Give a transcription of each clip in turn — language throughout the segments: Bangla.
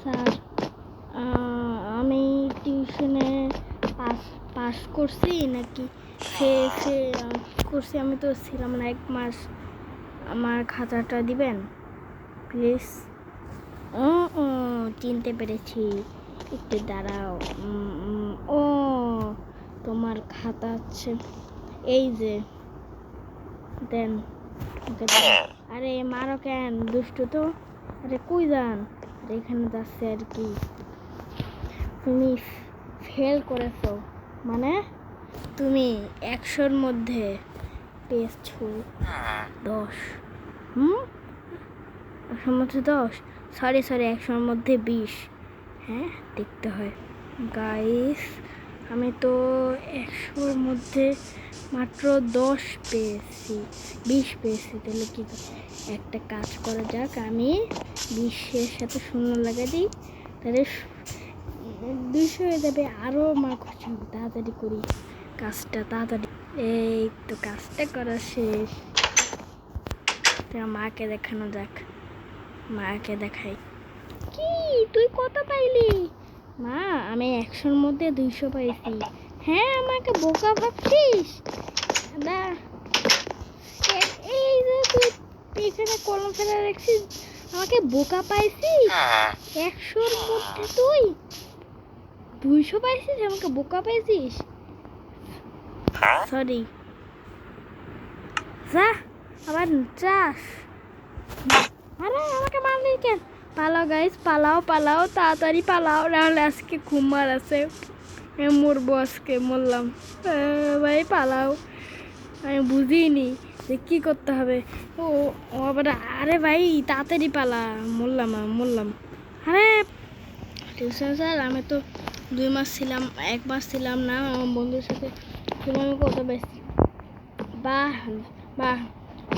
স্যার আমি টিউশনে পাস করছি নাকি সে করছি, আমি তো ছিলাম না 1 মাস, আমার খাতাটা দিবেন প্লিজ। ও চিনতে পেরেছি, একটু দাঁড়াও। ও তোমার খাতা আছে, এই যে দেন। আরে মারো কেন, দুষ্টু তো। আরে কই যান? আরে এখানে যাচ্ছে আর কি। তুমি ফেল করেছো, মানে তুমি 100-র মধ্যে পেয়েছো 10। 100-র মধ্যে 10, সরি 100-র মধ্যে 20। হ্যাঁ দেখতে হয় গাইস, আমি তো 100-র মধ্যে মাত্র 10 পেয়েছি, 20 পেয়েছি। তাহলে কি একটা কাজ করা যাক, আমি 20-এর সাথে 0 লাগাই দিই, তাহলে 200 হয়ে যাবে। আরও মার্ক হচ্ছে, তাড়াতাড়ি করি কাজটা, তাড়াতাড়ি। এই তো কাজটা করা শেষ, মাকে দেখানো যাক, মাকে দেখাই। কি তুই কত পাইলি? মা আমি 100-র মধ্যে 200 পাইছি। হ্যাঁ আমাকে বোকা ভাবছিস? এই যে তুই এখানে কলম ফেলে রাখছিস, আমাকে বোকা পাইছিস? 100-র মধ্যে তুই 200 পাইছিস, আমাকে বোকা পাইছিস। সরি, যা আবার চাস। আরে আমাকে মারলি কেন? পালাও গাইস, পালাও পালাও, তাড়াতাড়ি পালাও, নাহলে আজকে ঘুমার আছে, মরবো আজকে, মরলাম। ভাই পালাও, আমি বুঝিনি যে কী করতে হবে। ও আবার, আরে ভাই তাড়াতাড়ি পালা, মরলাম। আরে টিউশন স্যার, আমি তো 2 মাস ছিলাম, 1 মাস ছিলাম না, আমার বন্ধুর সাথে। তুমি আমি কত পাইছি? বাহ বাহ,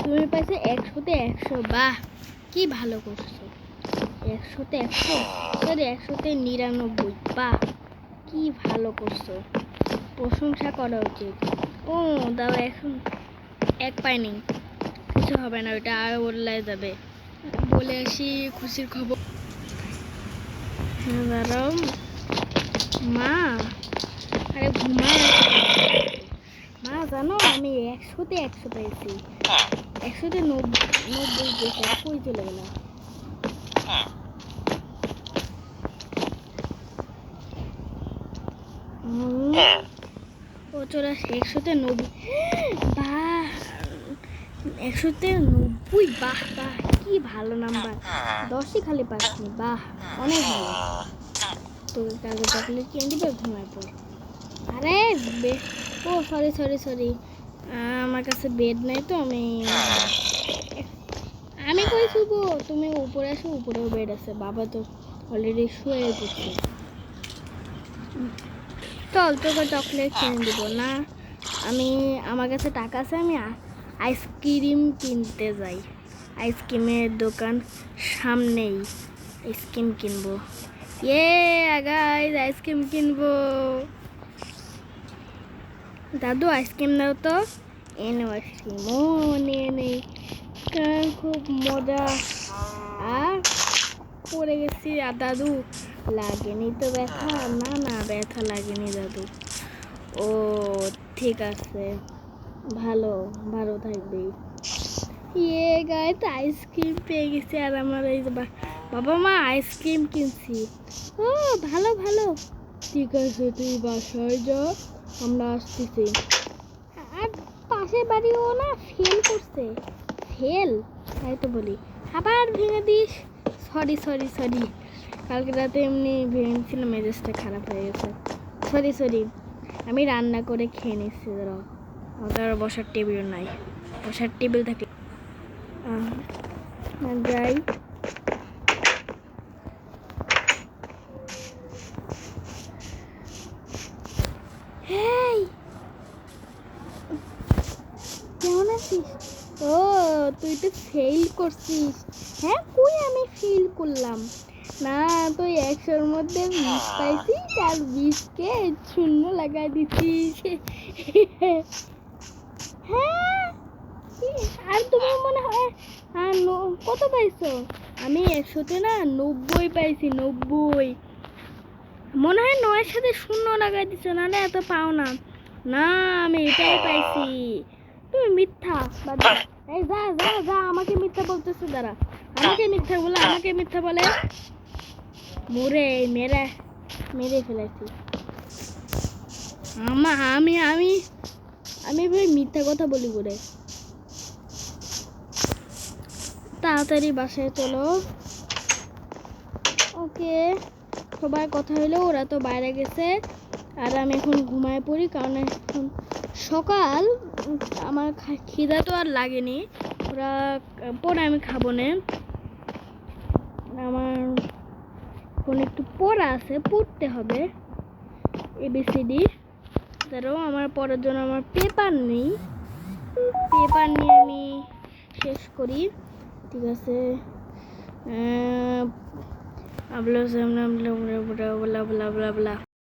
তুমি পাইছো 100-তে 100। বাহ কি ভালো করছো, 100-তে 100, সরি 100-তে 99। বাহ কি ভালো করছো, প্রশংসা করা উচিত। ও দাও, এখন 1 পাইনি, কিছু হবে না, ওইটা আরো বদলে যাবে। বলে আসি খুশির খবর। হ্যাঁ দাঁড়াও মা, আরে ঘুমায় মা, জানো আমি 100-তে 100 পেয়েছি, 100-তে 90 পেয়েছি। কই চলে গেল? ও চলে আসে 100-তে 90। বাহ 100-তে 90, বাহ বাহ কি ভালো নাম্বার, 10ই খালি পাচ্ছি। বাহ অনেক ভালো। তোকে কালকে চকলেট কিনে দিবে ঘুমার পর। আরে ও সরি, আমার কাছে বেড নেই তো, আমি কই শুবো? তুমি উপরে আসো, উপরেও বেড আছে, বাবা তো অলরেডি শুয়ে পড়ছে। চল তোকে চকলেট কিনে দিব না, আমার কাছে টাকা আছে, আমি আইসক্রিম কিনতে যাই, আইসক্রিমের দোকান সামনেই, আইসক্রিম কিনবো। গাইস আইসক্রিম কিনবো। দাদু আইসক্রিম দাও তো। এনে আইসক্রিম, ও নেই, খুব মজা। আর পড়ে গেছি, আর দাদু লাগেনি তো ব্যথা? না ব্যথা লাগেনি দাদু। ও ঠিক আছে, ভালো থাকবে। গাইস আইসক্রিম পেয়ে গেছি, আর আমার এই যে বাবা মা আইসক্রিম কিনছি। ও ভালো, ঠিক আছে তুই বাসায় যা, আমরা আসতেছি। আর পাশের বাড়িও না ফেল করছে, তাই তো বলি, আবার ভেঙে দিস। সরি কালকে রাতে এমনি ভেঙেছিলাম, মেজাজটা খারাপ হয়ে গেছে। সরি, আমি রান্না করে খেয়ে নিচ্ছি। ধরো আমাদের বসার টেবিল নাই, বসার টেবিল থাকলে যাই। কেমন আছিস? ও তুই তো ফেল করছিস। হ্যাঁ কই আমি ফেল করলাম না, তুই 100-র মধ্যে 20 পাইছিস, আর 20-কে 0 লাগাই দিচ্ছিস। হ্যাঁ আর তুমি মনে হয় কত পাইছো? আমি 100-তে না 90 পাইছি, 90। মনে হয় 9-এর সাথে 0 লাগাই দিচ্ছ, না রে এত পাও না। না, আমি এটাই পাইছি। তুমি মিথ্যা বাদ দাও। এই যা যা যা, আমাকে মিথ্যা বলতেছে, দাঁড়া। আমাকে মিথ্যা বলে মোরে মেরে ফেলেছি। আমি আমি আমি ভাই মিথ্যা কথা বলি করে। তাড়াতাড়ি বাসায় চলো। ওকে, সবার কথা হইলো, ওরা তো বাইরে গেছে আর আমি এখন ঘুমায় পড়ি, কারণ এখন সকাল। আমার খিদা তো আর লাগেনি, ওরা পরে আমি খাবো না। আমার এখন একটু পড়া আছে, পড়তে হবে ABCD। ধরো আমার পড়ার জন্য আমার পেপার নেই, পেপার নিয়ে আমি শেষ করি। ঠিক আছে, বলা